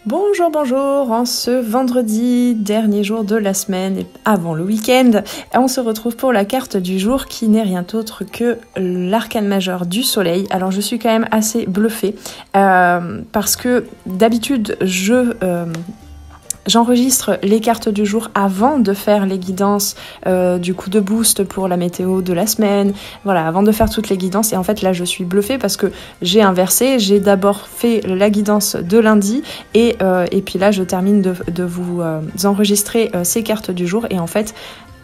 Bonjour, bonjour, en ce vendredi, dernier jour de la semaine, et avant le week-end, on se retrouve pour la carte du jour qui n'est rien d'autre que l'arcane majeur du soleil. Alors je suis quand même assez bluffée parce que d'habitude j'enregistre les cartes du jour avant de faire les guidances du coup de boost pour la météo de la semaine, voilà, avant de faire toutes les guidances. Et en fait là je suis bluffée parce que j'ai inversé, j'ai d'abord fait la guidance de lundi et puis là je termine de vous enregistrer ces cartes du jour. Et en fait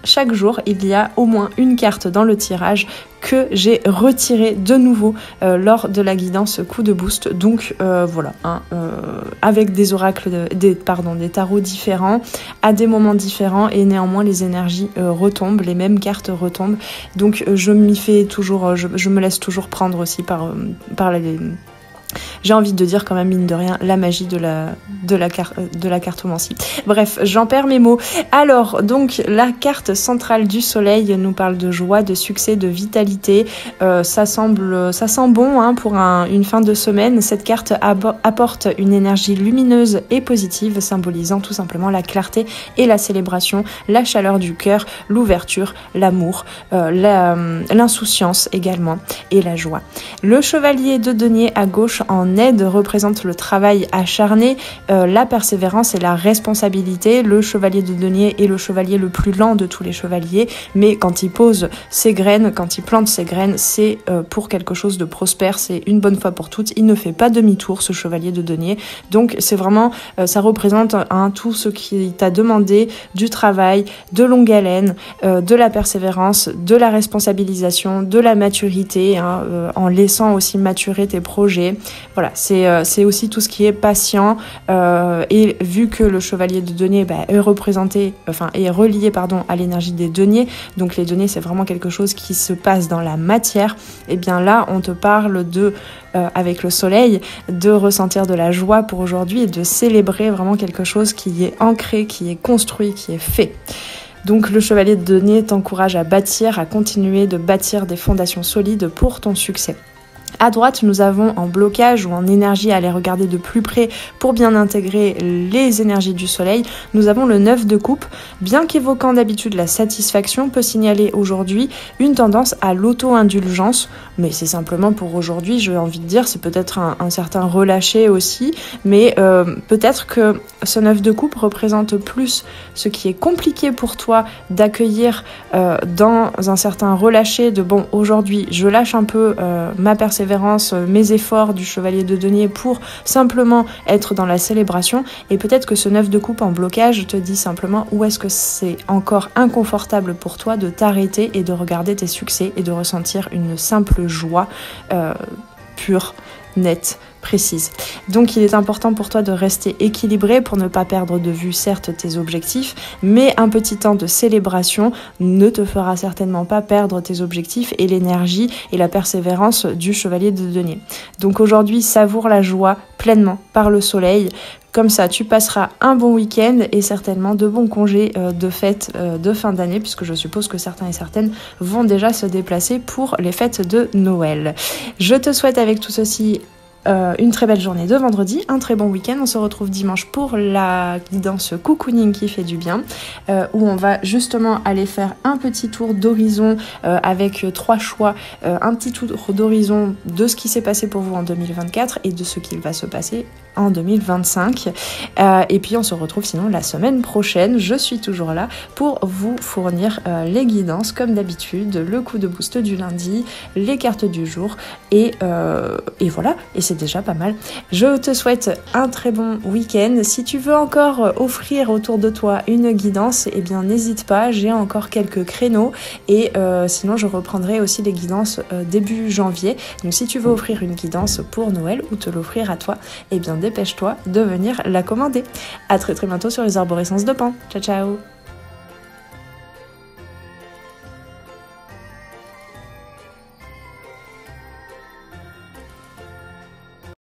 chaque jour, il y a au moins une carte dans le tirage que j'ai retirée de nouveau lors de la guidance coup de boost. Donc voilà, avec des oracles, des tarots différents, à des moments différents, et néanmoins les énergies retombent, les mêmes cartes retombent. Donc je m'y fais toujours, je me laisse toujours prendre aussi par j'ai envie de dire quand même, mine de rien, la magie de la cartomancie. Bref, j'en perds mes mots. Alors, donc, la carte centrale du soleil nous parle de joie, de succès, de vitalité. Ça sent bon pour une fin de semaine. Cette carte apporte une énergie lumineuse et positive, symbolisant tout simplement la clarté et la célébration, la chaleur du cœur, l'ouverture, l'amour, l'insouciance également, et la joie. Le chevalier de denier à gauche en aide représente le travail acharné, la persévérance et la responsabilité. Le chevalier de denier est le chevalier le plus lent de tous les chevaliers, mais quand il pose ses graines, quand il plante ses graines, c'est pour quelque chose de prospère, c'est une bonne fois pour toutes. Il ne fait pas demi-tour, ce chevalier de denier. Donc c'est vraiment, ça représente tout ce qui t'a demandé, du travail, de longue haleine, de la persévérance, de la responsabilisation, de la maturité, en laissant aussi maturer tes projets. Voilà, c'est aussi tout ce qui est patient, et vu que le chevalier de denier est relié à l'énergie des deniers, donc les deniers c'est vraiment quelque chose qui se passe dans la matière. Et bien là on te parle avec le soleil, de ressentir de la joie pour aujourd'hui et de célébrer vraiment quelque chose qui est ancré, qui est construit, qui est fait. Donc le chevalier de denier t'encourage à bâtir, à continuer de bâtir des fondations solides pour ton succès. À droite, nous avons en blocage ou en énergie à aller regarder de plus près pour bien intégrer les énergies du soleil. Nous avons le 9 de coupe, bien qu'évoquant d'habitude la satisfaction, peut signaler aujourd'hui une tendance à l'auto-indulgence. Mais c'est simplement pour aujourd'hui, j'ai envie de dire, c'est peut-être un certain relâcher aussi. Mais peut-être que ce 9 de coupe représente plus ce qui est compliqué pour toi d'accueillir dans un certain relâcher de bon, aujourd'hui je lâche un peu ma persévérance, mes efforts du chevalier de denier pour simplement être dans la célébration. Et peut-être que ce 9 de coupe en blocage te dit simplement où est-ce que c'est encore inconfortable pour toi de t'arrêter et de regarder tes succès et de ressentir une simple joie pure, nette, précise. Donc il est important pour toi de rester équilibré pour ne pas perdre de vue certes tes objectifs, mais un petit temps de célébration ne te fera certainement pas perdre tes objectifs et l'énergie et la persévérance du chevalier de denier. Donc aujourd'hui, savoure la joie pleinement par le soleil. Comme ça, tu passeras un bon week-end et certainement de bons congés de fêtes de fin d'année, puisque je suppose que certains et certaines vont déjà se déplacer pour les fêtes de Noël. Je te souhaite avec tout ceci une très belle journée de vendredi, un très bon week-end. On se retrouve dimanche pour la guidance cocooning qui fait du bien, où on va justement aller faire un petit tour d'horizon avec 3 choix, un petit tour d'horizon de ce qui s'est passé pour vous en 2024 et de ce qu'il va se passer en 2025. Et puis on se retrouve sinon la semaine prochaine. Je suis toujours là pour vous fournir les guidances comme d'habitude, le coup de boost du lundi, les cartes du jour et voilà, et c'est déjà pas mal. Je te souhaite un très bon week-end. Si tu veux encore offrir autour de toi une guidance, eh bien n'hésite pas, j'ai encore quelques créneaux et sinon je reprendrai aussi les guidances début janvier. Donc si tu veux offrir une guidance pour Noël ou te l'offrir à toi, eh bien dépêche-toi de venir la commander. À très très bientôt sur les arborescences de Pan. Ciao ciao.